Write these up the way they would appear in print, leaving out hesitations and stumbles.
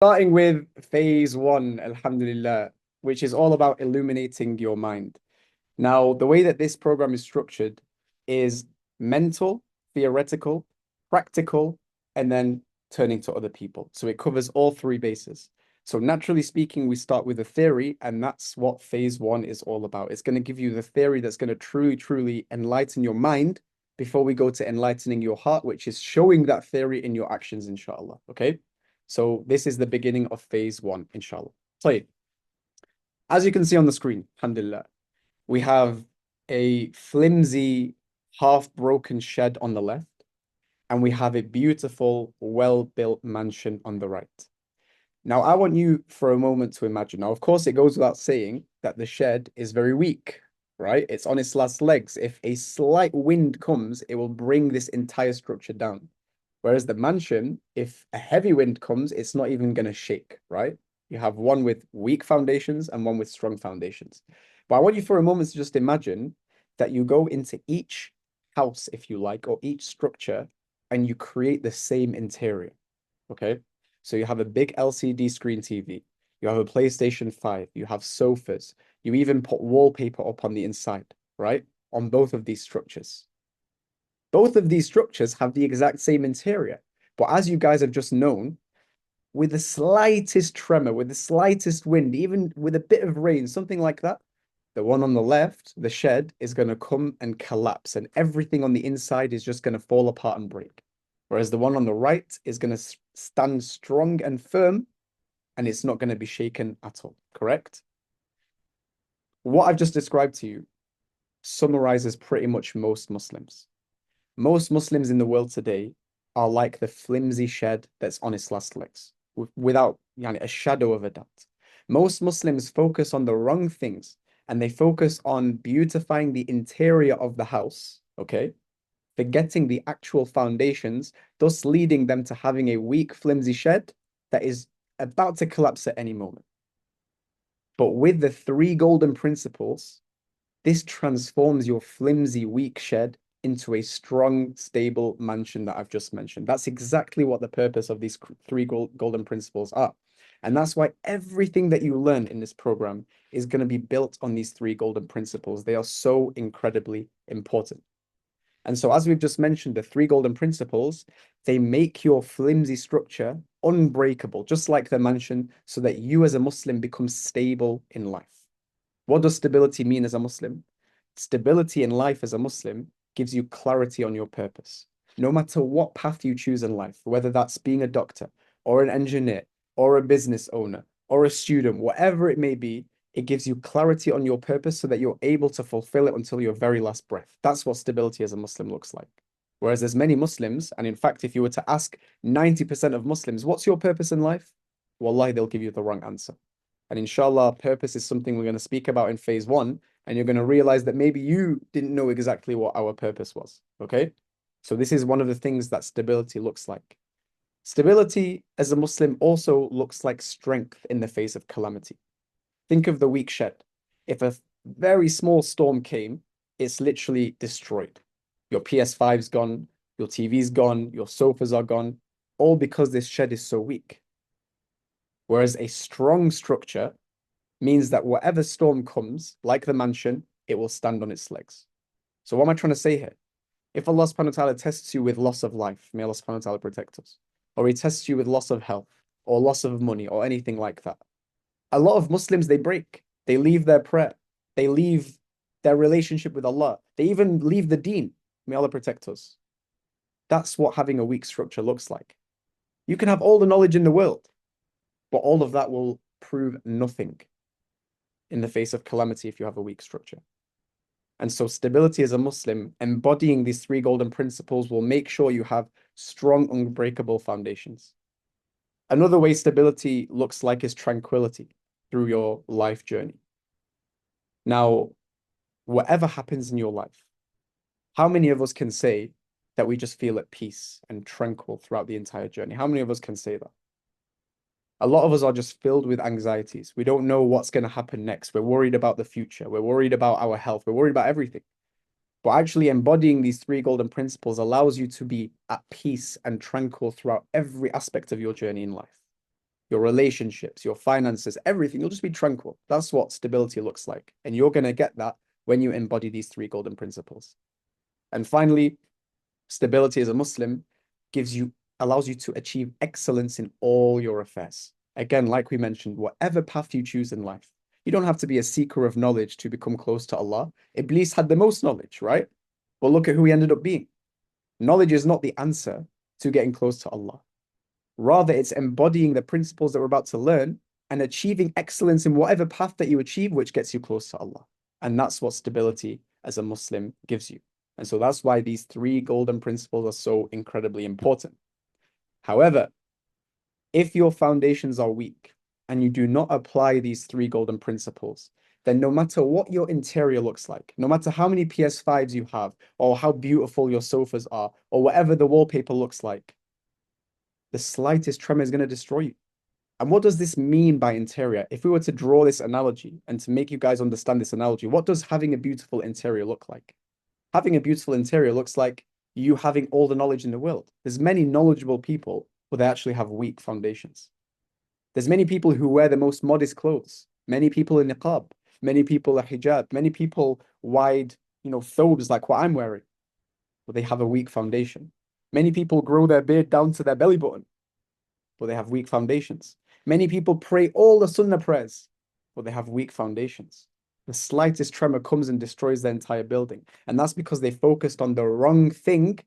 Starting with phase one, Alhamdulillah, which is all about illuminating your mind. Now, the way that this program is structured is mental, theoretical, practical, and then turning to other people. So it covers all three bases. So naturally speaking, we start with a theory, and that's what phase one is all about. It's going to give you the theory that's going to truly, truly enlighten your mind before we go to enlightening your heart, which is showing that theory in your actions, inshallah. Okay. So this is the beginning of phase one, inshallah. So as you can see on the screen, alhamdulillah, we have a flimsy, half-broken shed on the left, and we have a beautiful, well-built mansion on the right. Now, I want you for a moment to imagine. Now, of course, it goes without saying that the shed is very weak, right? It's on its last legs. If a slight wind comes, it will bring this entire structure down. Whereas the mansion, if a heavy wind comes, it's not even going to shake, right? You have one with weak foundations and one with strong foundations. But I want you for a moment to just imagine that you go into each house, if you like, or each structure, and you create the same interior. Okay. So you have a big LCD screen TV, you have a PlayStation 5, you have sofas, you even put wallpaper up on the inside, right? On both of these structures. Both of these structures have the exact same interior. But as you guys have just known, with the slightest tremor, with the slightest wind, even with a bit of rain, something like that, the one on the left, the shed, is going to come and collapse, and everything on the inside is just going to fall apart and break. Whereas the one on the right is going to stand strong and firm, and it's not going to be shaken at all. Correct? What I've just described to you summarizes pretty much most Muslims. Most Muslims in the world today are like the flimsy shed that's on its last legs, without a shadow of a doubt. Most Muslims focus on the wrong things, and they focus on beautifying the interior of the house, okay? Forgetting the actual foundations, thus leading them to having a weak, flimsy shed that is about to collapse at any moment. But with the three golden principles, this transforms your flimsy, weak shed into a strong, stable mansion that I've just mentioned. That's exactly what the purpose of these three golden principles are. And that's why everything that you learn in this program is going to be built on these three golden principles. They are so incredibly important. And so, as we've just mentioned, the three golden principles, they make your flimsy structure unbreakable, just like the mansion, so that you as a Muslim become stable in life. What does stability mean as a Muslim? Stability in life as a Muslim gives you clarity on your purpose. No matter what path you choose in life, whether that's being a doctor or an engineer or a business owner or a student, whatever it may be, it gives you clarity on your purpose so that you're able to fulfill it until your very last breath. That's what stability as a Muslim looks like. Whereas there's many Muslims, and in fact, if you were to ask 90% of Muslims, what's your purpose in life? Wallahi, they'll give you the wrong answer. And inshallah, purpose is something we're going to speak about in phase one. And you're going to realize that maybe you didn't know exactly what our purpose was. Okay. So this is one of the things that stability looks like. Stability as a Muslim also looks like strength in the face of calamity. Think of the weak shed. If a very small storm came, it's literally destroyed. Your PS5's gone, your TV's gone, your sofas are gone, all because this shed is so weak. Whereas a strong structure means that whatever storm comes, like the mansion, it will stand on its legs. So what am I trying to say here? If Allah subhanahu wa ta'ala tests you with loss of life, may Allah subhanahu wa ta'ala protect us, or he tests you with loss of health, or loss of money, or anything like that, a lot of Muslims, they break. They leave their prayer. They leave their relationship with Allah. They even leave the deen. May Allah protect us. That's what having a weak structure looks like. You can have all the knowledge in the world, but all of that will prove nothing in the face of calamity if you have a weak structure. And so stability as a Muslim, embodying these three golden principles will make sure you have strong, unbreakable foundations. Another way stability looks like is tranquility through your life journey. Now, whatever happens in your life, how many of us can say that we just feel at peace and tranquil throughout the entire journey? How many of us can say that? A lot of us are just filled with anxieties. We don't know what's going to happen next. We're worried about the future. We're worried about our health. We're worried about everything. But actually embodying these three golden principles allows you to be at peace and tranquil throughout every aspect of your journey in life. your relationships, your finances, everything. You'll just be tranquil. That's what stability looks like. And you're going to get that when you embody these three golden principles. And finally, stability as a Muslim allows you to achieve excellence in all your affairs. Again, like we mentioned, whatever path you choose in life, you don't have to be a seeker of knowledge to become close to Allah. Iblis had the most knowledge, right? But look at who he ended up being. Knowledge is not the answer to getting close to Allah. Rather, it's embodying the principles that we're about to learn and achieving excellence in whatever path that you achieve, which gets you close to Allah. And that's what stability as a Muslim gives you. And so that's why these three golden principles are so incredibly important. However, if your foundations are weak and you do not apply these three golden principles, then no matter what your interior looks like, no matter how many PS5s you have, or how beautiful your sofas are, or whatever the wallpaper looks like, the slightest tremor is going to destroy you. And what does this mean by interior? If we were to draw this analogy and to make you guys understand this analogy, what does having a beautiful interior look like? Having a beautiful interior looks like you having all the knowledge in the world. There's many knowledgeable people, but they actually have weak foundations. There's many people who wear the most modest clothes. Many people in niqab, many people are hijab, many people wide, thobes like what I'm wearing, but they have a weak foundation. Many people grow their beard down to their belly button, but they have weak foundations. Many people pray all the sunnah prayers, but they have weak foundations. The slightest tremor comes and destroys their entire building. And that's because they focused on the wrong thing.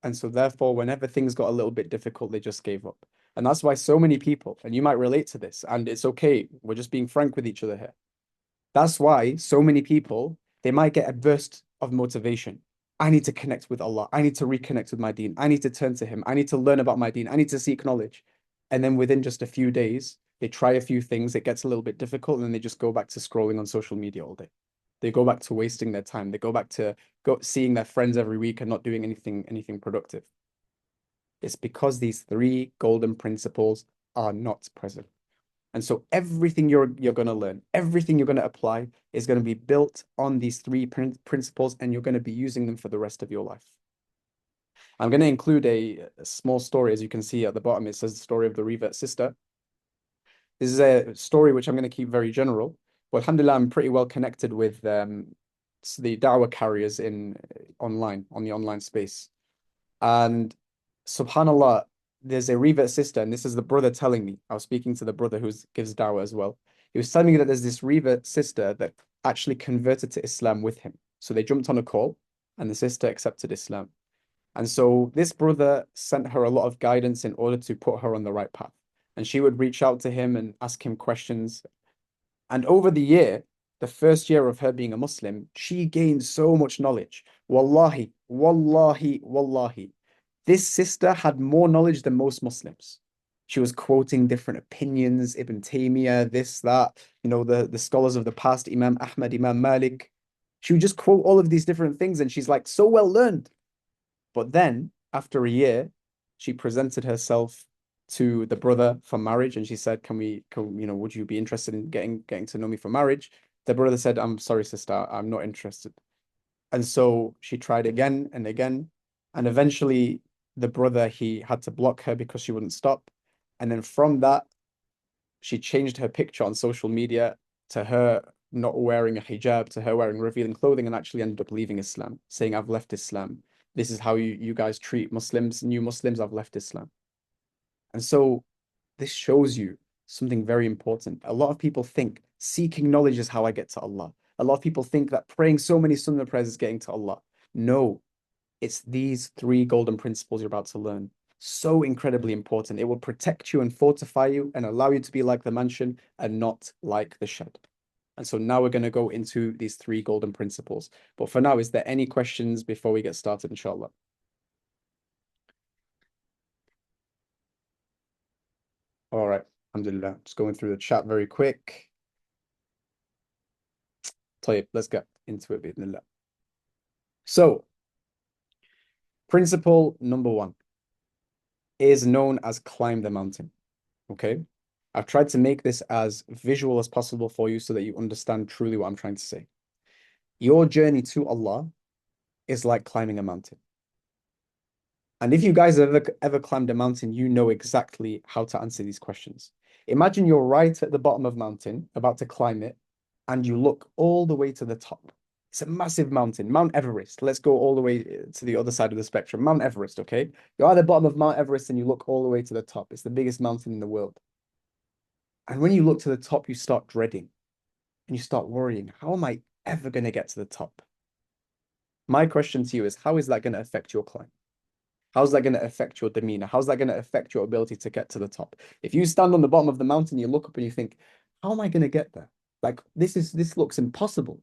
And so therefore, whenever things got a little bit difficult, they just gave up. And that's why so many people, and you might relate to this, and it's okay, we're just being frank with each other here. That's why so many people, they might get a burst of motivation. I need to connect with Allah. I need to reconnect with my deen. I need to turn to him. I need to learn about my deen. I need to seek knowledge. And then within just a few days, they try a few things, it gets a little bit difficult, and then they just go back to scrolling on social media all day. They go back to wasting their time. They go back to seeing their friends every week and not doing anything productive. It's because these three golden principles are not present. And so everything you're going to learn, everything you're going to apply is going to be built on these three principles, and you're going to be using them for the rest of your life. I'm going to include a small story. As you can see at the bottom, it says the story of the Rhyad sister. This is a story which I'm going to keep very general. But alhamdulillah, I'm pretty well connected with the da'wah carriers on the online space. And subhanallah, there's a Rhyad sister, and this is the brother telling me. I was speaking to the brother who gives da'wah as well. He was telling me that there's this Rhyad sister that actually converted to Islam with him. So they jumped on a call, and the sister accepted Islam. And so this brother sent her a lot of guidance in order to put her on the right path. And she would reach out to him and ask him questions. And over the year, the first year of her being a Muslim, she gained so much knowledge. Wallahi, wallahi, wallahi. This sister had more knowledge than most Muslims. She was quoting different opinions, Ibn Taymiyyah, this, that, the scholars of the past, Imam Ahmad, Imam Malik. She would just quote all of these different things, and she's like so well learned. But then, after a year, she presented herself to the brother for marriage, and she said, would you be interested in getting to know me for marriage? The brother said, I'm sorry, sister, I'm not interested. And so she tried again and again, and eventually the brother, he had to block her because she wouldn't stop. And then from that, she changed her picture on social media to her not wearing a hijab, to her wearing revealing clothing, and actually ended up leaving Islam, saying, I've left Islam. This is how you guys treat Muslims, new Muslims, I've left Islam. And so this shows you something very important. A lot of people think seeking knowledge is how I get to Allah. A lot of people think that praying so many sunnah prayers is getting to Allah. No, it's these three golden principles you're about to learn. So incredibly important. It will protect you and fortify you and allow you to be like the mansion and not like the shed. And so now we're going to go into these three golden principles. But for now, is there any questions before we get started, inshallah? All right, alhamdulillah. Just going through the chat very quick. طيب, let's get into it, bismillah. So, principle number one is known as climb the mountain. Okay? I've tried to make this as visual as possible for you so that you understand truly what I'm trying to say. Your journey to Allah is like climbing a mountain. And if you guys have ever climbed a mountain, you know exactly how to answer these questions. Imagine you're right at the bottom of a mountain, about to climb it, and you look all the way to the top. It's a massive mountain, Mount Everest. Let's go all the way to the other side of the spectrum. Mount Everest, okay? You're at the bottom of Mount Everest and you look all the way to the top. It's the biggest mountain in the world. And when you look to the top, you start dreading and you start worrying, how am I ever going to get to the top? My question to you is, how is that going to affect your climb? How's that going to affect your demeanor? How's that going to affect your ability to get to the top? If you stand on the bottom of the mountain, you look up and you think, how am I going to get there? Like this looks impossible.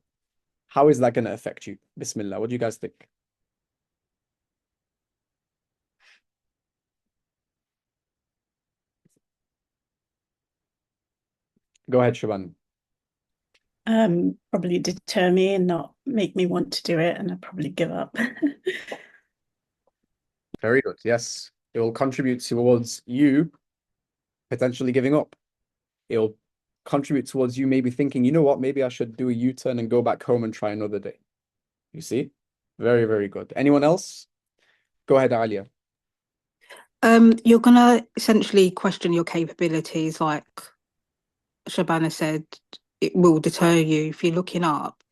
How is that going to affect you? Bismillah. What do you guys think? Go ahead, Shaban. Probably deter me and not make me want to do it, and I'd probably give up. Very good. Yes. It will contribute towards you potentially giving up. It'll contribute towards you maybe thinking, you know what, maybe I should do a U-turn and go back home and try another day. You see? Very, very good. Anyone else? Go ahead, Alia. You're gonna essentially question your capabilities, like Shabana said, it will deter you. If you're looking up,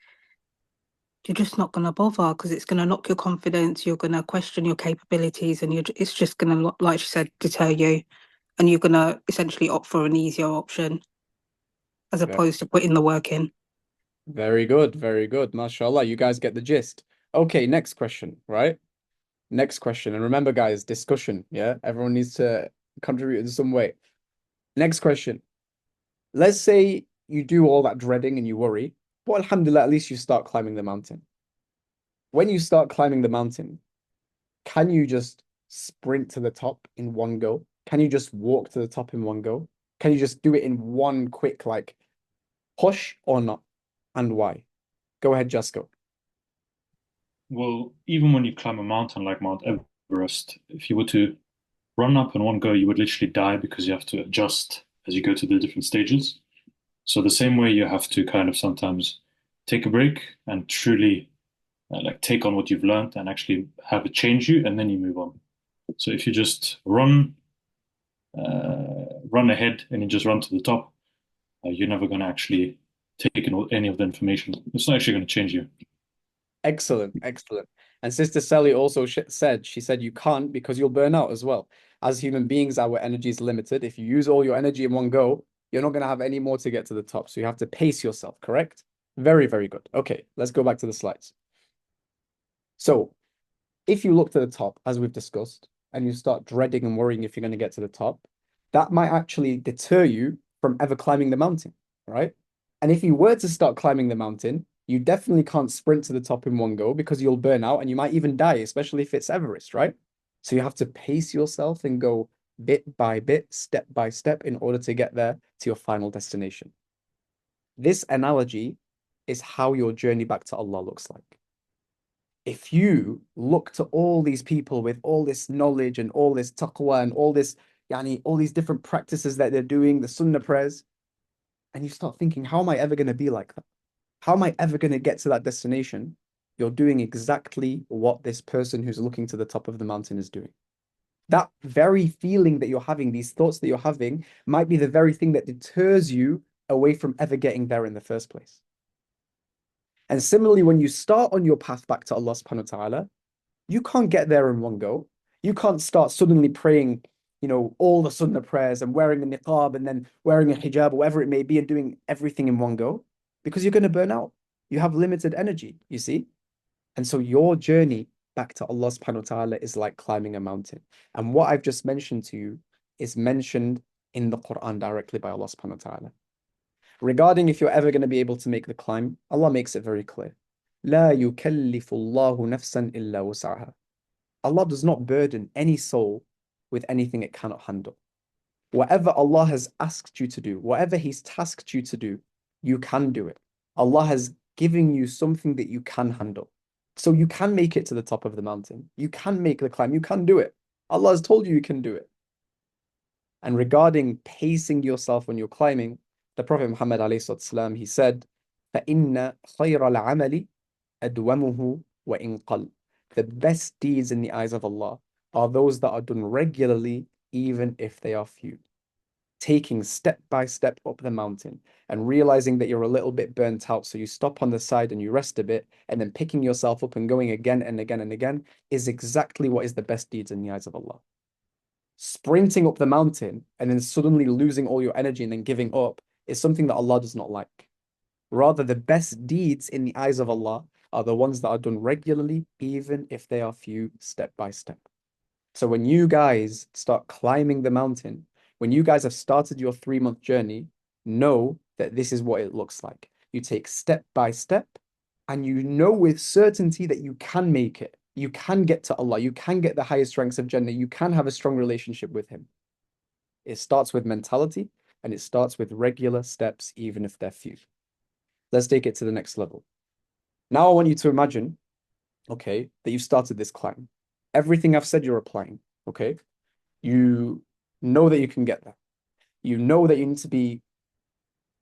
you're just not gonna bother because it's gonna knock your confidence. You're gonna question your capabilities, and it's just gonna, like she said, deter you, and you're gonna essentially opt for an easier option as Very, opposed to putting the work in. very good. Very good. MashaAllah. You guys get the gist. Okay, next question, right? Next question. And remember, guys, discussion. Yeah. Everyone needs to contribute in some way. Next question. Let's say you do all that dreading and you worry, but alhamdulillah, at least you start climbing the mountain. When you start climbing the mountain, can you just sprint to the top in one go? Can you just walk to the top in one go? Can you just do it in one quick, like, push or not? And why? Go ahead, Jasko. Well, even when you climb a mountain like Mount Everest, if you were to run up in one go, you would literally die because you have to adjust as you go to the different stages. So the same way you have to kind of sometimes take a break and truly like take on what you've learned and actually have it change you, and then you move on. So if you just run ahead and you just run to the top, you're never going to actually take in any of the information. It's not actually going to change you. Excellent, excellent. And Sister Sally also she said you can't because you'll burn out as well. As human beings, our energy is limited. If you use all your energy in one go, you're not going to have any more to get to the top. So you have to pace yourself, correct? Very, very good. Okay, let's go back to the slides. So if you look to the top, as we've discussed, and you start dreading and worrying if you're going to get to the top, that might actually deter you from ever climbing the mountain, right? And if you were to start climbing the mountain, you definitely can't sprint to the top in one go because you'll burn out and you might even die, especially if it's Everest, right? So you have to pace yourself and go bit by bit, step by step in order to get there to your final destination. This analogy is how your journey back to Allah looks like. If you look to all these people with all this knowledge and all this taqwa and all this, all these different practices that they're doing, the sunnah prayers, and you start thinking, how am I ever going to be like that? How am I ever going to get to that destination? You're doing exactly what this person who's looking to the top of the mountain is doing. That very feeling that you're having, these thoughts that you're having, might be the very thing that deters you away from ever getting there in the first place. And similarly, when you start on your path back to Allah subhanahu wa ta'ala, you can't get there in one go. You can't start suddenly praying, all the sunnah prayers and wearing a niqab and then wearing a hijab, or whatever it may be, and doing everything in one go, because you're going to burn out. You have limited energy, you see? And so your journey back to Allah subhanahu wa ta'ala is like climbing a mountain. And what I've just mentioned to you is mentioned in the Quran directly by Allah subhanahu wa ta'ala. Regarding if you're ever going to be able to make the climb, Allah makes it very clear. لا يكلف الله نفسا إلا وسعها. Allah does not burden any soul with anything it cannot handle. Whatever Allah has asked you to do, whatever He's tasked you to do, you can do it. Allah has given you something that you can handle. So you can make it to the top of the mountain. You can make the climb. You can do it. Allah has told you you can do it. And regarding pacing yourself when you're climbing, the Prophet Muhammad ﷺ, he said, فَإِنَّ خَيْرَ الْعَمَلِ أَدْوَمُهُ وَإِنْ قَلْ. The best deeds in the eyes of Allah are those that are done regularly, even if they are few. taking step by step up the mountain and realizing that you're a little bit burnt out. So you stop on the side and you rest a bit, and then picking yourself up and going again and again and again is exactly what is the best deeds in the eyes of Allah. Sprinting up the mountain and then suddenly losing all your energy and then giving up is something that Allah does not like. Rather, the best deeds in the eyes of Allah are the ones that are done regularly, even if they are few, step by step. So when you guys start climbing the mountain, when you guys have started your 3-month journey, know that this is what it looks like. You take step by step, and you know with certainty that you can make it. You can get to Allah. You can get the highest ranks of Jannah. You can have a strong relationship with Him. It starts with mentality, and it starts with regular steps, even if they're few. Let's take it to the next level. Now I want you to imagine, okay, that you've started this climb. Everything I've said, you're applying, okay? You know that you can get there. You know that you need to be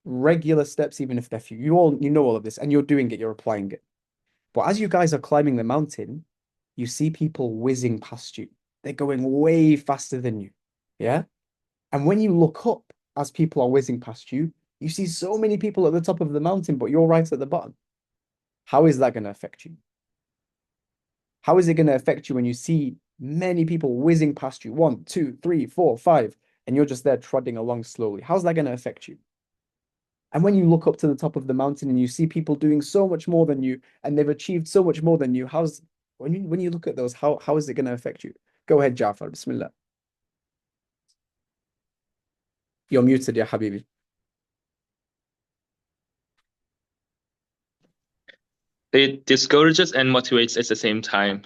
regular steps, even if they're few. You know all of this, and you're doing it, you're applying it. But as you guys are climbing the mountain, you see people whizzing past you. They're going way faster than you, yeah? And when you look up as people are whizzing past you, you see so many people at the top of the mountain, but you're right at the bottom. How is that going to affect you? How is it going to affect you when you see many people whizzing past you? 1, 2, 3, 4, 5, and you're just there trotting along slowly. How's that going to affect you? And when you look up to the top of the mountain and you see people doing so much more than you, and they've achieved so much more than you, when you look at those, how is it going to affect you? Go ahead, Jafar. Bismillah. You're muted, ya Habibi. It discourages and motivates at the same time.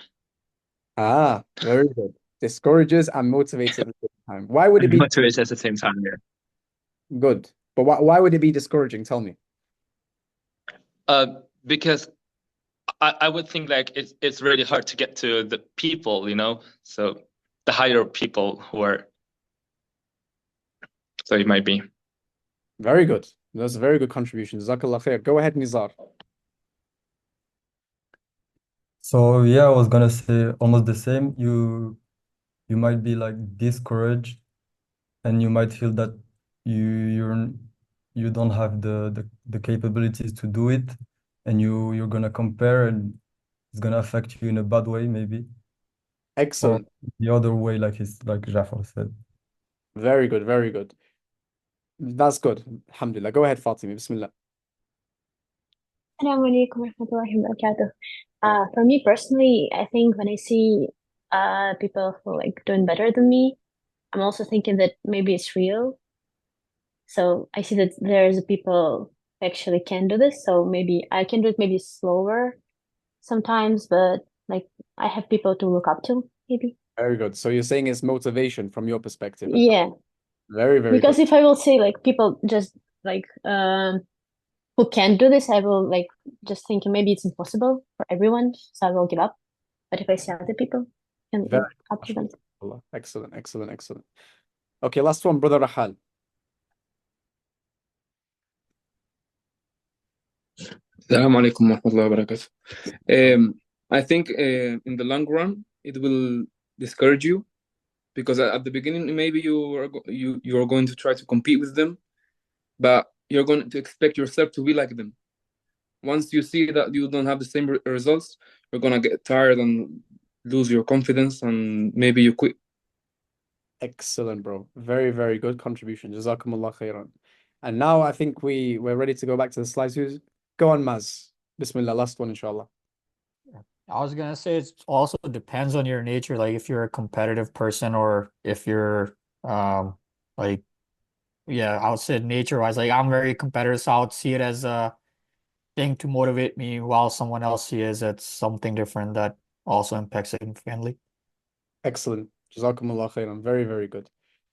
Ah, very good. Discourages and motivates at the same time. Why would it be Motivates at the same time, yeah. good? But why would it be discouraging? Tell me. Because I would think like it's really hard to get to the people, you know? So the higher people who are, so it might be. Very good. That's a very good contribution. Jazakallah khair. Go ahead, Nizar. So yeah, I was gonna say almost the same. You might be like discouraged, and you might feel that you don't have the capabilities to do it, and you're gonna compare, and it's gonna affect you in a bad way maybe, or Excellent. the other way, like Jafar said. Very good. Very good. That's good. Alhamdulillah. Go ahead, Fatima. Bismillah. Assalamu alaikum warahmatullahi wabarakatuh. For me personally, I think when I see people who like doing better than me, I'm also thinking that maybe it's real. So I see that there's people who actually can do this. So maybe I can do it maybe slower sometimes, but like I have people to look up to, maybe. Very good. So you're saying it's motivation from your perspective. Yeah, Very, very because good. if I will say like people just like who can do this, I will like just thinking maybe it's impossible for everyone, so I will give up. But if I see other people, can Very help them. mashallah. Excellent, excellent, excellent. Okay, last one, Brother Rahal. Assalamu alaikum wa rahmatullahi wa barakatuh. I think in the long run it will discourage you because at the beginning maybe you are going to try to compete with them, but you're going to expect yourself to be like them. Once you see that you don't have the same results, you're gonna get tired and lose your confidence, and maybe you quit. Excellent, bro. Very, very good contribution. Jazakumullah khairan. And now I think we're ready to go back to the slides. Go on, Maz. Bismillah, last one, inshallah. I was gonna say it also depends on your nature, like if you're a competitive person or if you're like yeah, I would say nature-wise, like I'm very competitive, so I would see it as a thing to motivate me while someone else sees it's something different that also impacts significantly. Excellent. Jazakumullah khairan. Very, very good.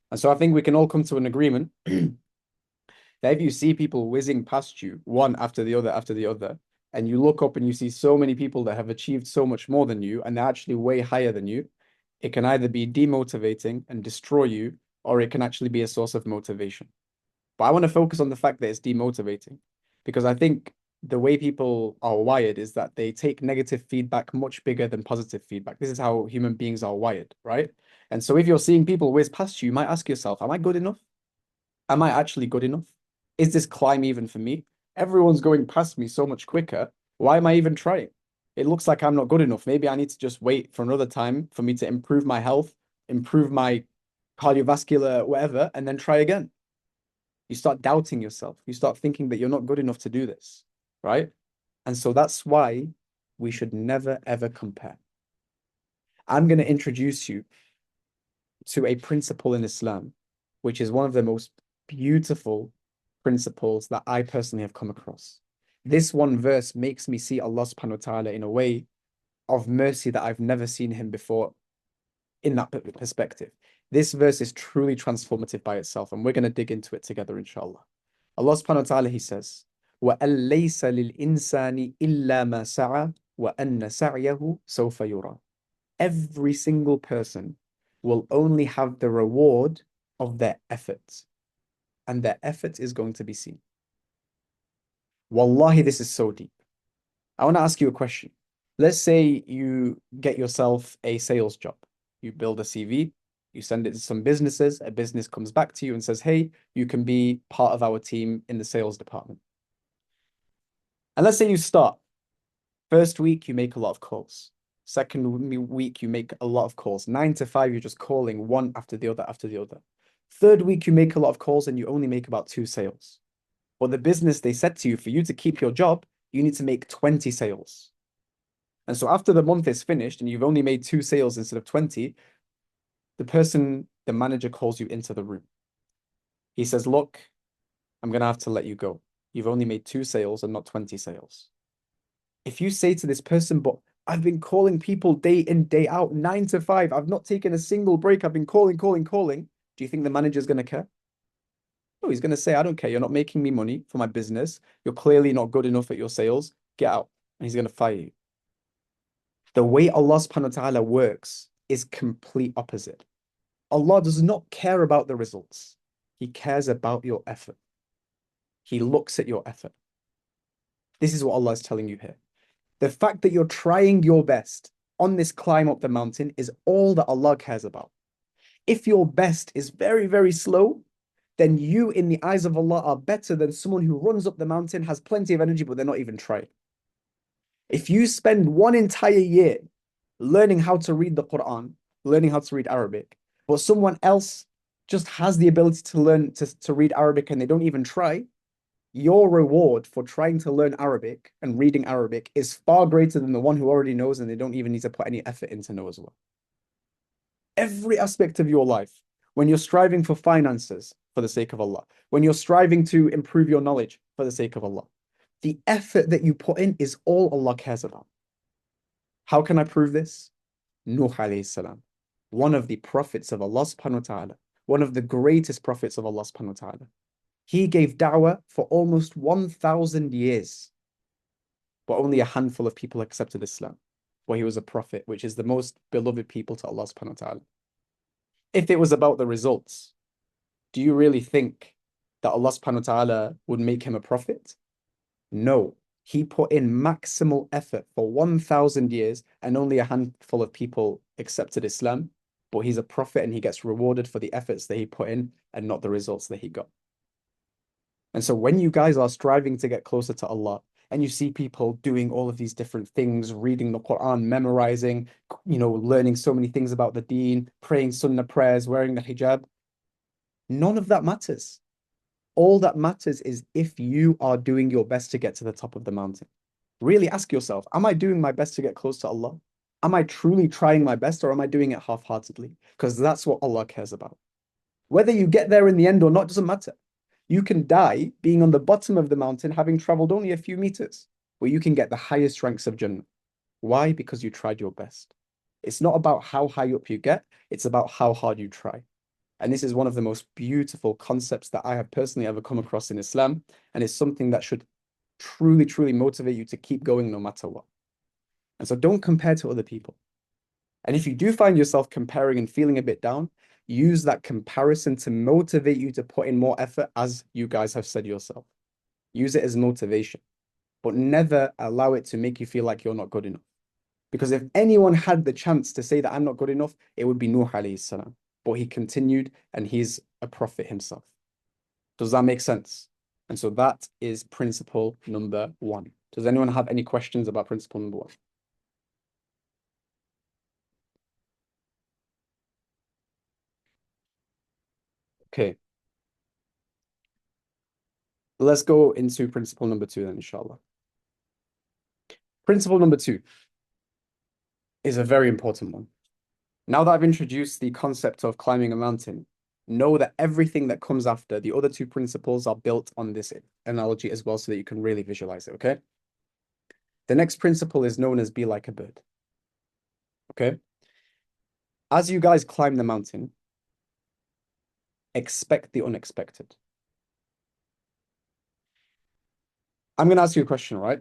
And so I think we can all come to an agreement that if you see people whizzing past you, one after the other, and you look up and you see so many people that have achieved so much more than you, and they're actually way higher than you, it can either be demotivating and destroy you, or it can actually be a source of motivation. But I want to focus on the fact that it's demotivating, because I think the way people are wired is that they take negative feedback much bigger than positive feedback. This is how human beings are wired, right? And so if you're seeing people whiz past you, you might ask yourself, am I good enough? Am I actually good enough? Is this climb even for me? Everyone's going past me so much quicker. Why am I even trying? It looks like I'm not good enough. Maybe I need to just wait for another time for me to improve my health, improve my cardiovascular, whatever, and then try again. You start doubting yourself. You start thinking that you're not good enough to do this, right? And so that's why we should never, ever compare. I'm going to introduce you to a principle in Islam, which is one of the most beautiful principles that I personally have come across. This one verse makes me see Allah subhanahu wa ta'ala in a way of mercy that I've never seen him before in that perspective. This verse is truly transformative by itself, and we're going to dig into it together, inshallah. Allah subhanahu wa ta'ala, he says, وَأَن لَيْسَ لِلْإِنسَانِ إِلَّا مَا سَعَى وَأَنَّ سَعْيَهُ سَوْفَ يُرَى. Every single person will only have the reward of their efforts, and their effort is going to be seen. Wallahi, this is so deep. I want to ask you a question. Let's say you get yourself a sales job. You build a CV, you send it to some businesses, a business comes back to you and says, hey, you can be part of our team in the sales department. And let's say you start. First week, you make a lot of calls. Second week, you make a lot of calls. 9 to 5, you're just calling one after the other after the other. Third week, you make a lot of calls and you only make about 2 sales. But the business, they said to you, for you to keep your job, you need to make 20 sales. And so after the month is finished and you've only made 2 sales instead of 20, the manager calls you into the room. He says, look, I'm going to have to let you go. You've only made 2 sales and not 20 sales. If you say to this person, but I've been calling people day in, day out, 9 to 5. I've not taken a single break. I've been calling. Do you think the manager's going to care? No, he's going to say, I don't care. You're not making me money for my business. You're clearly not good enough at your sales. Get out. And he's going to fire you. The way Allah subhanahu wa ta'ala works is complete opposite. Allah does not care about the results. He cares about your effort. He looks at your effort. This is what Allah is telling you here. The fact that you're trying your best on this climb up the mountain is all that Allah cares about. If your best is very, very slow, then you, in the eyes of Allah, are better than someone who runs up the mountain, has plenty of energy, but they're not even trying. If you spend one entire year learning how to read the Quran, learning how to read Arabic, but someone else just has the ability to learn to read Arabic and they don't even try, your reward for trying to learn Arabic and reading Arabic is far greater than the one who already knows and they don't even need to put any effort in to know as well. Every aspect of your life, when you're striving for finances for the sake of Allah, when you're striving to improve your knowledge for the sake of Allah, the effort that you put in is all Allah cares about. How can I prove this? Nuh alayhi salam, one of the prophets of Allah subhanahu wa ta'ala, one of the greatest prophets of Allah subhanahu wa ta'ala. He gave da'wah for almost 1,000 years, but only a handful of people accepted Islam. Well, he was a prophet, which is the most beloved people to Allah subhanahu wa ta'ala. If it was about the results, do you really think that Allah subhanahu wa ta'ala would make him a prophet? No. He put in maximal effort for 1,000 years and only a handful of people accepted Islam, but he's a prophet and he gets rewarded for the efforts that he put in and not the results that he got. And so when you guys are striving to get closer to Allah and you see people doing all of these different things, reading the Quran, memorizing, learning so many things about the deen, praying sunnah prayers, wearing the hijab, none of that matters. All that matters is if you are doing your best to get to the top of the mountain. Really ask yourself, am I doing my best to get close to Allah? Am I truly trying my best or am I doing it half-heartedly? Because that's what Allah cares about. Whether you get there in the end or not doesn't matter. You can die being on the bottom of the mountain, having traveled only a few meters, where you can get the highest ranks of Jannah. Why? Because you tried your best. It's not about how high up you get, it's about how hard you try. And this is one of the most beautiful concepts that I have personally ever come across in Islam, and it's something that should truly, truly motivate you to keep going no matter what. And so don't compare to other people. And if you do find yourself comparing and feeling a bit down, use that comparison to motivate you to put in more effort, as you guys have said yourself. Use it as motivation, but never allow it to make you feel like you're not good enough. Because if anyone had the chance to say that I'm not good enough, it would be Nuh alayhi salam. But he continued, and he's a prophet himself. Does that make sense? And so that is principle number 1. Does anyone have any questions about principle number 1? Okay. Let's go into principle number 2 then, inshallah. Principle number 2 is a very important one. Now that I've introduced the concept of climbing a mountain, know that everything that comes after, the other 2 principles, are built on this analogy as well, so that you can really visualize it, okay? The next principle is known as be like a bird, okay? As you guys climb the mountain, expect the unexpected. I'm going to ask you a question, right?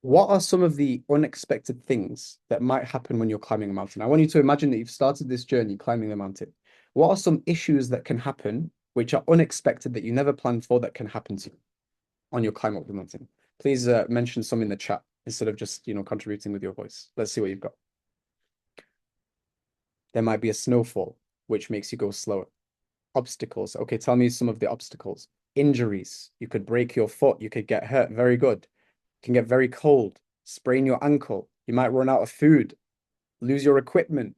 What are some of the unexpected things that might happen when you're climbing a mountain? I want you to imagine that you've started this journey climbing the mountain. What are some issues that can happen which are unexpected, that you never planned for, that can happen to you on your climb up the mountain? Please mention some in the chat instead of just, contributing with your voice. Let's see what you've got. There might be a snowfall, which makes you go slower. Obstacles. Okay, tell me some of the obstacles. Injuries. You could break your foot. You could get hurt. Very good. You can get very cold. Sprain your ankle. You might run out of food. Lose your equipment.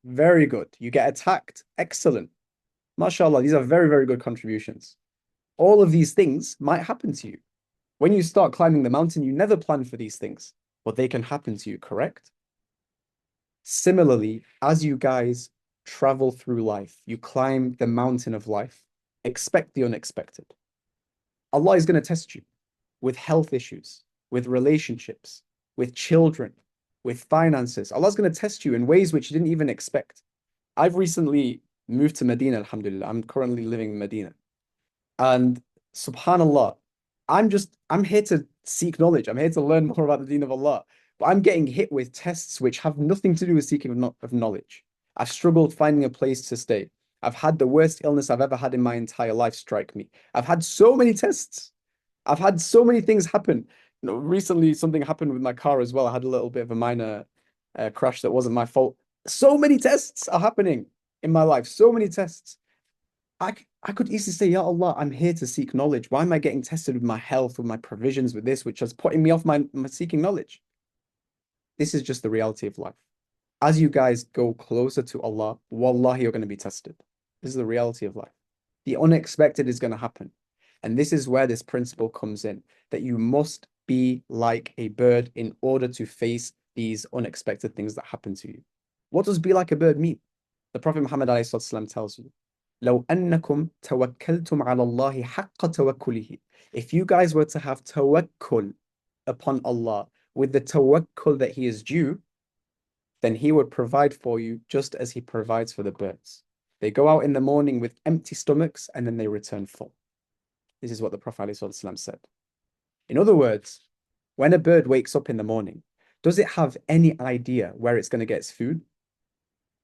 Very good. You get attacked. Excellent. MashaAllah, these are very, very good contributions. All of these things might happen to you. When you start climbing the mountain, you never plan for these things, but they can happen to you, correct? Similarly, as you guys travel through life, you climb the mountain of life, expect the unexpected. Allah is going to test you with health issues, with relationships, with children, with finances. Allah's going to test you in ways which you didn't even expect. I've recently moved to Medina, alhamdulillah. I'm currently living in Medina. And subhanallah, I'm here to seek knowledge. I'm here to learn more about the deen of Allah. But I'm getting hit with tests which have nothing to do with seeking of knowledge. I've struggled finding a place to stay. I've had the worst illness I've ever had in my entire life strike me. I've had so many tests. I've had so many things happen. Recently, something happened with my car as well. I had a little bit of a minor crash that wasn't my fault. So many tests are happening in my life. So many tests. I could easily say, Ya Allah, I'm here to seek knowledge. Why am I getting tested with my health, with my provisions, with this, which is putting me off my seeking knowledge? This is just the reality of life. As you guys go closer to Allah, wallahi, you're going to be tested. This is the reality of life. The unexpected is going to happen. And this is where this principle comes in, that you must be like a bird in order to face these unexpected things that happen to you. What does be like a bird mean? The Prophet Muhammad ﷺ tells you, لو أنكم توكلتم على الله حق توكله. If you guys were to have tawakkul upon Allah with the tawakkul that He is due, then He would provide for you just as He provides for the birds. They go out in the morning with empty stomachs and then they return full. This is what the Prophet ﷺ said. In other words, when a bird wakes up in the morning, does it have any idea where it's going to get its food?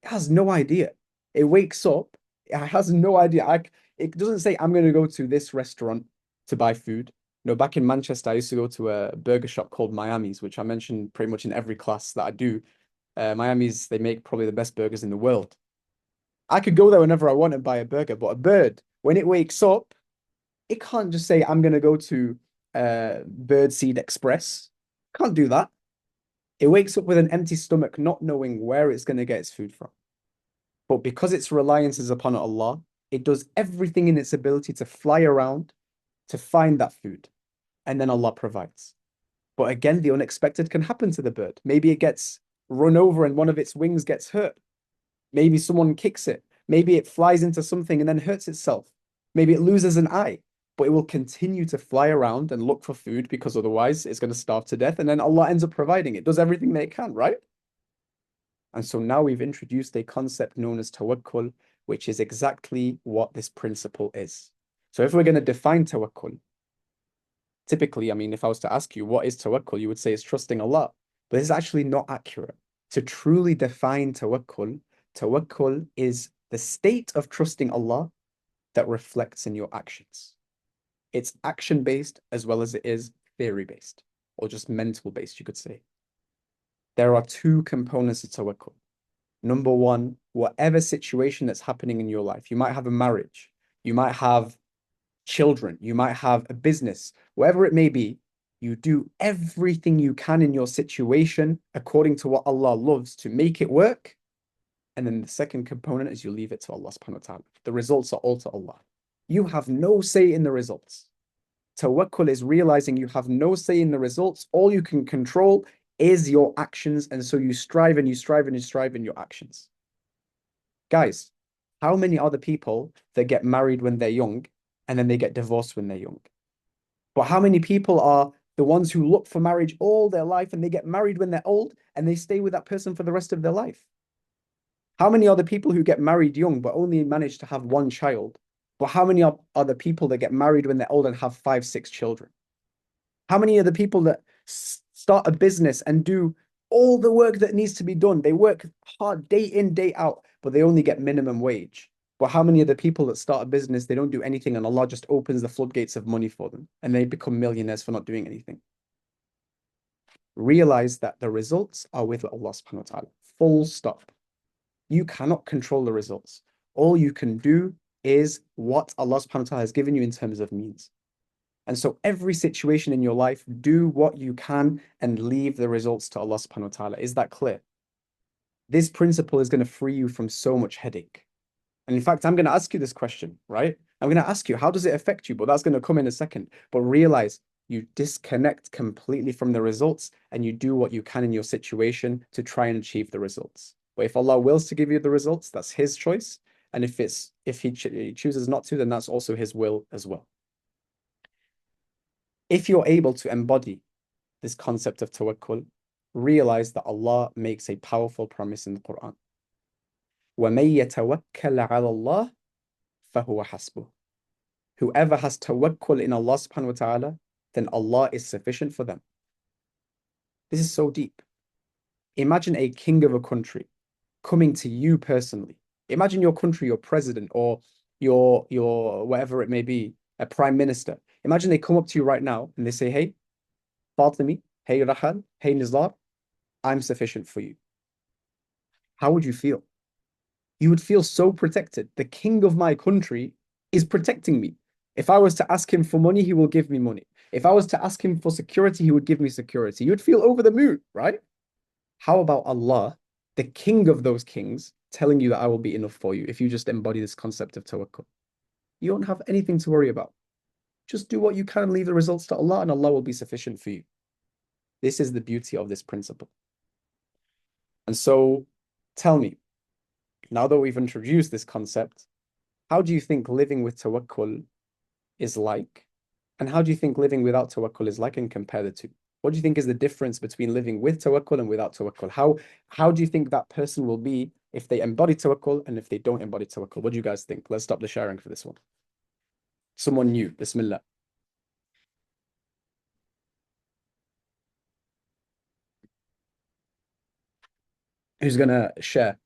It has no idea. It wakes up, it has no idea. It doesn't say, I'm going to go to this restaurant to buy food. No, back in Manchester, I used to go to a burger shop called Miami's, which I mentioned pretty much in every class that I do. Miami's, they make probably the best burgers in the world. I could go there whenever I want and buy a burger, but a bird, when it wakes up, it can't just say, I'm going to go to Birdseed Express. Can't do that. It wakes up with an empty stomach, not knowing where it's going to get its food from. But because its reliance is upon Allah, it does everything in its ability to fly around to find that food. And then Allah provides. But again, the unexpected can happen to the bird. Maybe it gets run over and one of its wings gets hurt. Maybe someone kicks it. Maybe it flies into something and then hurts itself. Maybe it loses an eye. But it will continue to fly around and look for food because otherwise it's going to starve to death. And then Allah ends up providing. It does everything that it can, right? And so now we've introduced a concept known as tawakkul, which is exactly what this principle is. So if we're going to define tawakkul, typically, I mean, if I was to ask you, what is tawakkul? You would say it's trusting Allah. But this is actually not accurate. To truly define tawakkul, tawakkul is the state of trusting Allah that reflects in your actions. It's action-based as well as it is theory-based, or just mental-based, you could say. There are 2 components to tawakkul. Number 1, whatever situation that's happening in your life, you might have a marriage, you might have children, you might have a business, whatever it may be. You do everything you can in your situation according to what Allah loves to make it work. And then the second component is you leave it to Allah subhanahu wa ta'ala. The results are all to Allah. You have no say in the results. Tawakkul is realizing you have no say in the results. All you can control is your actions. And so you strive and you strive and you strive in your actions. Guys, how many are the people that get married when they're young and then they get divorced when they're young? But how many people are the ones who look for marriage all their life and they get married when they're old and they stay with that person for the rest of their life? How many are the people who get married young but only manage to have one child? But how many are the people that get married when they're old and have 5, 6 children? How many are the people that start a business and do all the work that needs to be done? They work hard day in, day out, but they only get minimum wage. But how many of the people that start a business, they don't do anything and Allah just opens the floodgates of money for them and they become millionaires for not doing anything? Realize that the results are with Allah subhanahu wa ta'ala. Full stop. You cannot control the results. All you can do is what Allah subhanahu wa ta'ala has given you in terms of means. And so every situation in your life, do what you can and leave the results to Allah subhanahu wa ta'ala. Is that clear? This principle is going to free you from so much headache. And in fact, I'm going to ask you this question, right? I'm going to ask you, how does it affect you? But that's going to come in a second. But realize you disconnect completely from the results and you do what you can in your situation to try and achieve the results. But if Allah wills to give you the results, that's His choice. And if He chooses not to, then that's also His will as well. If you're able to embody this concept of tawakkul, realize that Allah makes a powerful promise in the Quran. وَمَن يَتَوَكَّلْ عَلَى اللَّهِ فَهُوَ حَسْبُهُ. Whoever has tawakkul in Allah subhanahu wa ta'ala, then Allah is sufficient for them. This is so deep. Imagine a king of a country coming to you personally. Imagine your country, your president, or your whatever it may be, a prime minister. Imagine they come up to you right now and they say, hey, Fatimi, hey, Rhyad, hey, Nizar, I'm sufficient for you. How would you feel? You would feel so protected. The king of my country is protecting me. If I was to ask him for money, he will give me money. If I was to ask him for security, he would give me security. You'd feel over the moon, right? How about Allah, the king of those kings, telling you that I will be enough for you if you just embody this concept of tawakkul? You don't have anything to worry about. Just do what you can and leave the results to Allah, and Allah will be sufficient for you. This is the beauty of this principle. And so, tell me, now that we've introduced this concept, how do you think living with tawakkul is like? And how do you think living without tawakkul is like, and compare the two? What do you think is the difference between living with tawakkul and without tawakkul? How do you think that person will be if they embody tawakkul and if they don't embody tawakkul? What do you guys think? Let's stop the sharing for this one. Someone new, Bismillah. Who's gonna share?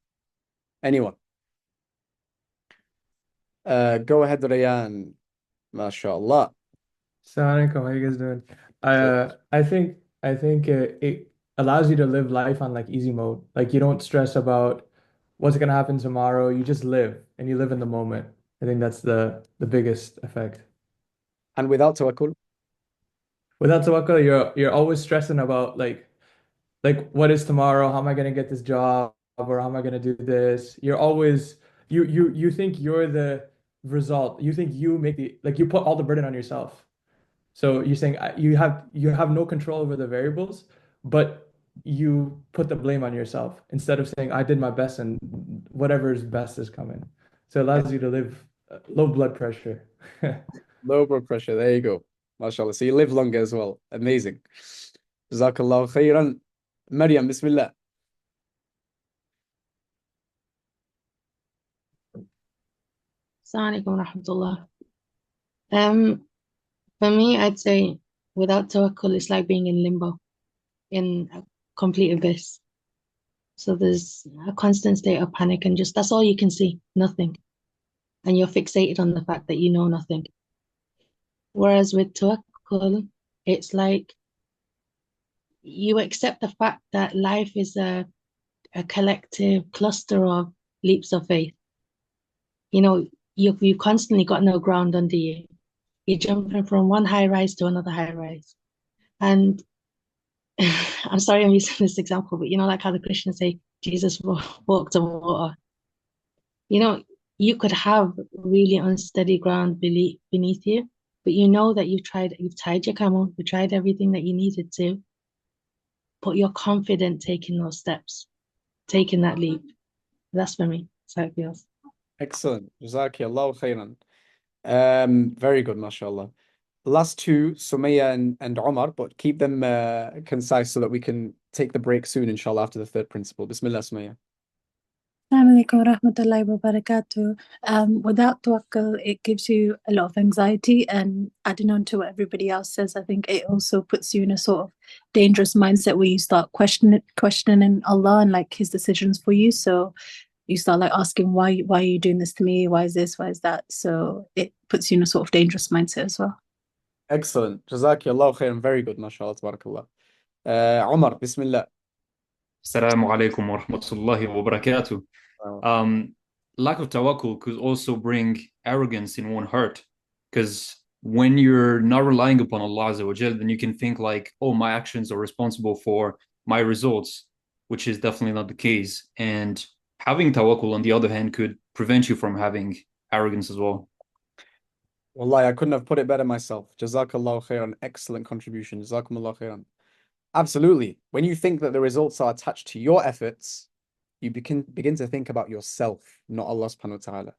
Anyone? Go ahead, Ryan. MashaAllah. Assalamu alaikum, how you guys doing? I think it allows you to live life on like easy mode. Like you don't stress about what's gonna happen tomorrow. You just live and you live in the moment. I think that's the biggest effect. And without tawakkul? Without tawakkul, you're always stressing about like what is tomorrow? How am I gonna get this job? Or how am I gonna do this? You're always you think you're the result. You think you make the like you put all the burden on yourself. So you're saying you have no control over the variables, but you put the blame on yourself instead of saying I did my best and whatever is best is coming. So it allows you to live low blood pressure. Low blood pressure. There you go. MashaAllah. So you live longer as well. Amazing. Jazakallah khairan. Maryam, Bismillah. Assalamu alaikum wa rahmatullah. For me, I'd say without tawakkul, it's like being in limbo, in a complete abyss. So there's a constant state of panic and just that's all you can see, nothing. And you're fixated on the fact that you know nothing. Whereas with tawakkul, it's like you accept the fact that life is a collective cluster of leaps of faith. You know, you've constantly got no ground under you. You're jumping from one high rise to another high rise. And I'm sorry I'm using this example, but you know, like how the Christians say Jesus walked on water. You know, you could have really unsteady ground beneath you, but you know that you've tied your camel, you tried everything that you needed to, but you're confident taking those steps, taking that leap. That's for me. That's how it feels. Excellent. Jazakallahu khairan. Very good, mashallah. Last two, Sumaya and Omar, but keep them concise so that we can take the break soon, inshallah, after the third principle. Bismillah, Sumaya. Assalamu alaikum wa rahmatullahi wa barakatuh. Without tawakkul, it gives you a lot of anxiety, and adding on to what everybody else says, I think it also puts you in a sort of dangerous mindset where you start questioning Allah and like His decisions for you. So you start like asking, why are you doing this to me? Why is this? Why is that? So it puts you in a sort of dangerous mindset as well. Excellent. Jazakallahu khairan. Very good, mashallah, tabarakallah. Omar, Bismillah. Assalamu alaikum wa rahmatullahi wa barakatuh. Lack of tawakkul could also bring arrogance in one heart, because when you're not relying upon Allah Azza wa Jal, then you can think like, oh, my actions are responsible for my results, which is definitely not the case. And having tawakkul, on the other hand, could prevent you from having arrogance as well. Wallahi, I couldn't have put it better myself. Jazakallahu khairan. Excellent contribution. Jazakumullahu khairan. Absolutely. When you think that the results are attached to your efforts, you begin to think about yourself, not Allah subhanahu wa ta'ala.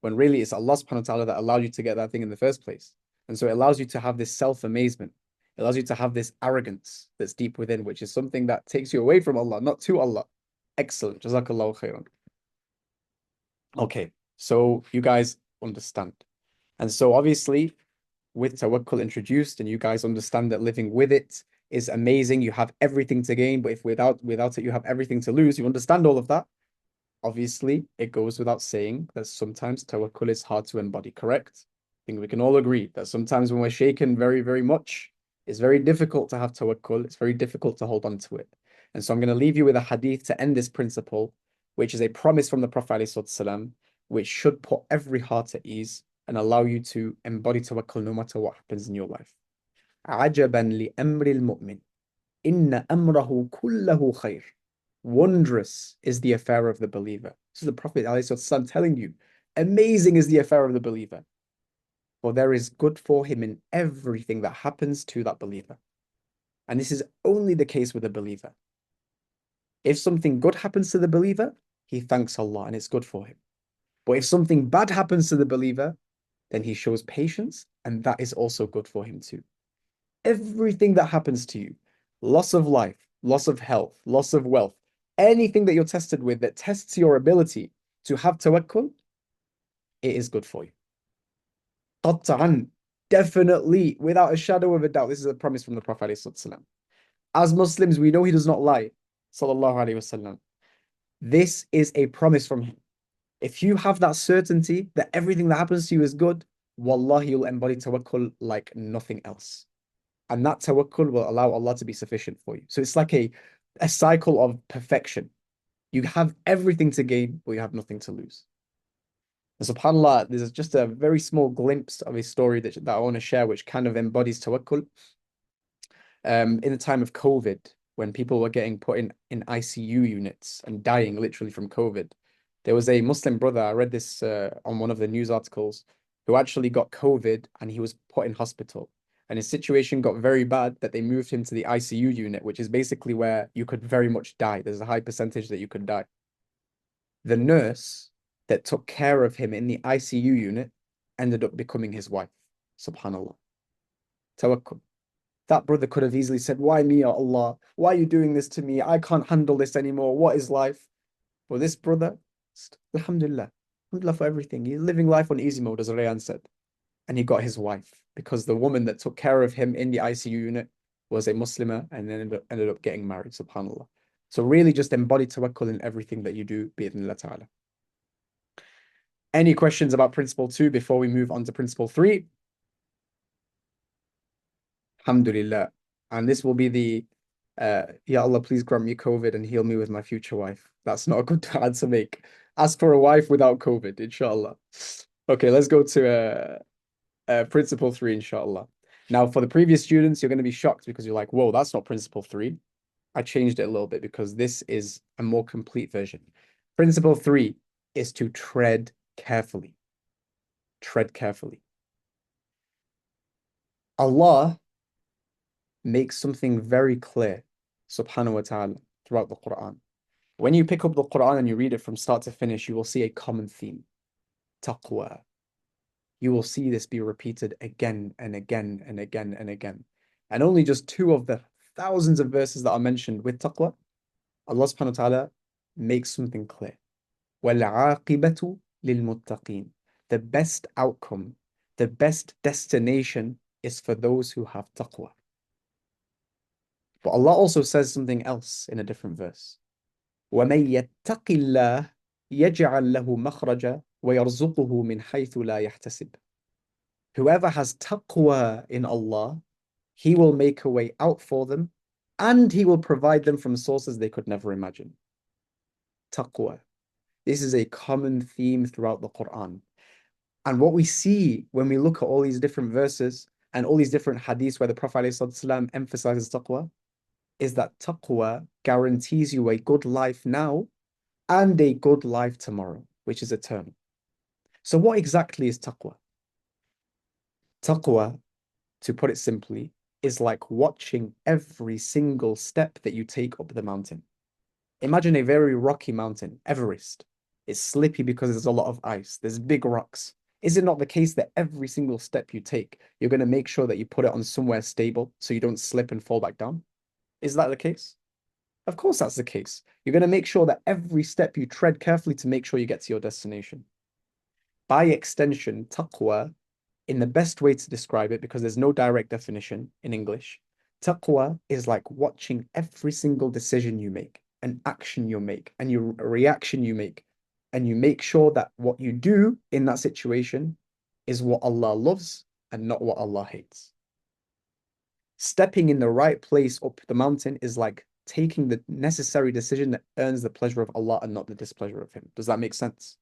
When really it's Allah subhanahu wa ta'ala that allowed you to get that thing in the first place. And so it allows you to have this self-amazement. It allows you to have this arrogance that's deep within, which is something that takes you away from Allah, not to Allah. Excellent. Jazakallahu khairan. Okay, so you guys understand. And so obviously, with tawakkul introduced, and you guys understand that living with it is amazing. You have everything to gain, but if without it, you have everything to lose. You understand all of that. Obviously, it goes without saying that sometimes tawakkul is hard to embody, correct? I think we can all agree that sometimes when we're shaken very, very much, it's very difficult to have tawakkul. It's very difficult to hold on to it. And so I'm going to leave you with a hadith to end this principle, which is a promise from the Prophet ﷺ, which should put every heart at ease and allow you to embody tawakkul no matter what happens in your life. عجبا لأمر المؤمن إن أمره كله خير. Wondrous is the affair of the believer. This is the Prophet ﷺ telling you, amazing is the affair of the believer. For there is good for him in everything that happens to that believer. And this is only the case with a believer. If something good happens to the believer, he thanks Allah and it's good for him. But if something bad happens to the believer, then he shows patience, and that is also good for him too. Everything that happens to you, loss of life, loss of health, loss of wealth, anything that you're tested with that tests your ability to have tawakkul, it is good for you. Qat'an, definitely, without a shadow of a doubt, this is a promise from the Prophet ﷺ. As Muslims, we know he does not lie, sallallahu alaihi wasallam. This is a promise from him. If you have that certainty that everything that happens to you is good, wallahi, you'll embody tawakkul like nothing else. And that tawakkul will allow Allah to be sufficient for you. So it's like a cycle of perfection. You have everything to gain, but you have nothing to lose. And subhanAllah, this is just a very small glimpse of a story that I want to share, which kind of embodies tawakkul. In the time of COVID, when people were getting put in ICU units and dying literally from COVID, there was a Muslim brother, I read this on one of the news articles, who actually got COVID and he was put in hospital. And his situation got very bad that they moved him to the ICU unit, which is basically where you could very much die. There's a high percentage that you could die. The nurse that took care of him in the ICU unit ended up becoming his wife. Subhanallah. Tawakkul. That brother could have easily said, why me, ya Allah? Why are you doing this to me? I can't handle this anymore. What is life? But this brother, alhamdulillah, alhamdulillah for everything. He's living life on easy mode, as Rhyad said. And he got his wife because the woman that took care of him in the ICU unit was a Muslimah and then ended up getting married, subhanAllah. So really just embody tawakkul in everything that you do, bi'idhnillah ta'ala. Any questions about principle 2 before we move on to principle 3? Alhamdulillah. And this will be the, Ya Allah, please grant me COVID and heal me with my future wife. That's not a good dua to make. Ask for a wife without COVID, inshallah. Okay, let's go to Principle 3, inshallah. Now, for the previous students, you're going to be shocked because you're like, whoa, that's not principle 3. I changed it a little bit because this is a more complete version. Principle 3 is to tread carefully. Tread carefully. Allah makes something very clear, subhanahu wa ta'ala, throughout the Quran. When you pick up the Quran and you read it from start to finish, you will see a common theme. Taqwa. You will see this be repeated again and again and again and again. And only just 2 of the thousands of verses that are mentioned with taqwa, Allah subhanahu wa ta'ala makes something clear. وَالْعَاقِبَةُ لِلْمُتَّقِينَ. The best outcome, the best destination is for those who have taqwa. But Allah also says something else in a different verse. وَمَن يَتَّقِ اللَّهِ يَجْعَل لَهُ مَخْرَجًا وَيَرْزُقُهُ مِنْ حَيْثُ لَا يَحْتَسِبُ. Whoever has taqwa in Allah, He will make a way out for them and He will provide them from sources they could never imagine. Taqwa. This is a common theme throughout the Quran. And what we see when we look at all these different verses and all these different hadiths where the Prophet ﷺ emphasizes taqwa, is that taqwa guarantees you a good life now and a good life tomorrow, which is eternal. So what exactly is taqwa? Taqwa, to put it simply, is like watching every single step that you take up the mountain. Imagine a very rocky mountain, Everest. It's slippy because there's a lot of ice. There's big rocks. Is it not the case that every single step you take, you're going to make sure that you put it on somewhere stable so you don't slip and fall back down? Is that the case? Of course that's the case. You're going to make sure that every step you tread carefully to make sure you get to your destination. By extension, taqwa, in the best way to describe it, because there's no direct definition in English, taqwa is like watching every single decision you make, an action you make, and your reaction you make, and you make sure that what you do in that situation is what Allah loves and not what Allah hates. Stepping in the right place up the mountain is like taking the necessary decision that earns the pleasure of Allah and not the displeasure of Him. Does that make sense?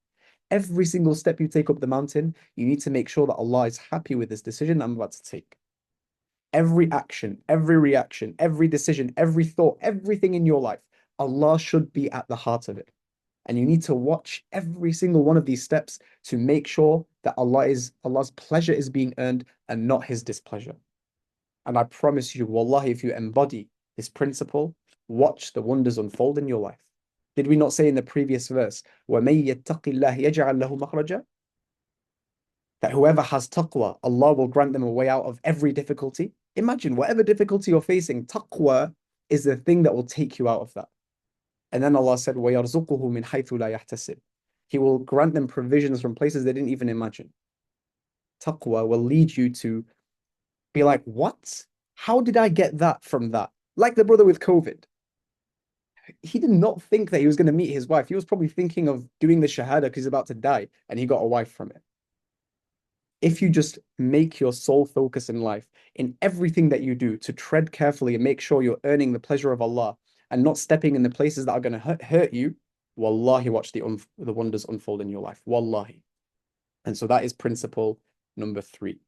Every single step you take up the mountain, you need to make sure that Allah is happy with this decision I'm about to take. Every action, every reaction, every decision, every thought, everything in your life, Allah should be at the heart of it. And you need to watch every single one of these steps to make sure that Allah's pleasure is being earned and not His displeasure. And I promise you, wallahi, if you embody this principle, watch the wonders unfold in your life. Did we not say in the previous verse, وَمَن يَتَّقِ اللَّهِ يَجْعَل لَهُ مَخْرَجًا? That whoever has taqwa, Allah will grant them a way out of every difficulty. Imagine, whatever difficulty you're facing, taqwa is the thing that will take you out of that. And then Allah said, وَيَرْزُقُهُ مِنْ حَيْثُ لَا يَحْتَسِبُ. He will grant them provisions from places they didn't even imagine. Taqwa will lead you to be like, what? How did I get that from that? Like the brother with COVID. He did not think that he was going to meet his wife. He was probably thinking of doing the shahada because he's about to die, and he got a wife from it. If you just make your sole focus in life, in everything that you do, to tread carefully and make sure you're earning the pleasure of Allah and not stepping in the places that are going to hurt you, wallahi, watch the wonders unfold in your life. Wallahi. And so that is principle number 3.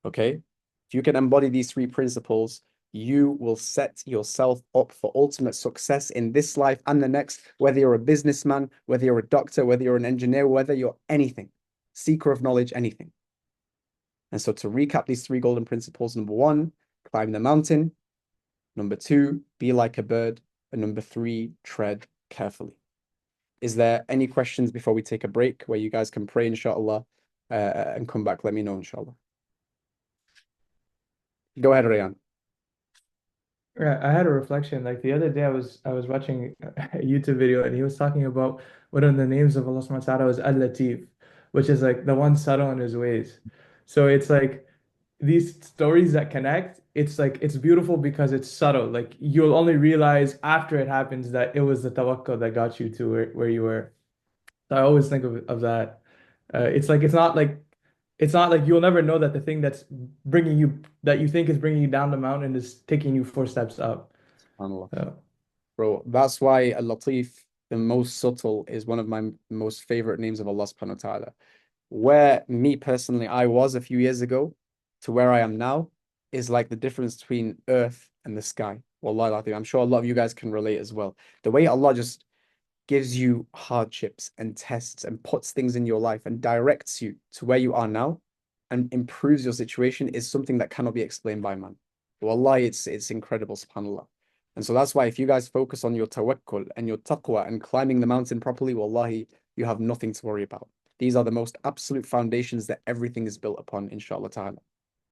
Okay? If you can embody these 3 principles, you will set yourself up for ultimate success in this life and the next, whether you're a businessman, whether you're a doctor, whether you're an engineer, whether you're anything, seeker of knowledge, anything. And so to recap these 3 golden principles, number 1, climb the mountain. Number 2, be like a bird. And number 3, tread carefully. Is there any questions before we take a break where you guys can pray, inshallah, and come back? Let me know, inshallah. Go ahead, Rhyad. Yeah, I had a reflection. Like the other day, I was watching a YouTube video, and he was talking about one of the names of Allah subhanahu wa ta'ala was Al-Latif, which is like the one subtle in His ways. So it's like these stories that connect. It's like it's beautiful because it's subtle. Like you'll only realize after it happens that it was the tawakkul that got you to where you were. So I always think of that. It's like it's not like you'll never know that the thing that's bringing you that you think is bringing you down the mountain is taking you 4 steps up. SubhanAllah. So, Bro, that's why Al-Latif, the most subtle, is one of my most favorite names of Allah subhanahu wa ta'ala. where me personally I was a few years ago to where I am now is like the difference between earth and the sky. Wallahi, I'm sure a lot of you guys can relate as well. The way Allah just gives you hardships and tests and puts things in your life and directs you to where you are now and improves your situation is something that cannot be explained by man. Wallahi, it's incredible, subhanAllah. And so that's why if you guys focus on your tawakkul and your taqwa and climbing the mountain properly, wallahi, you have nothing to worry about. These are the most absolute foundations that everything is built upon, inshallah ta'ala.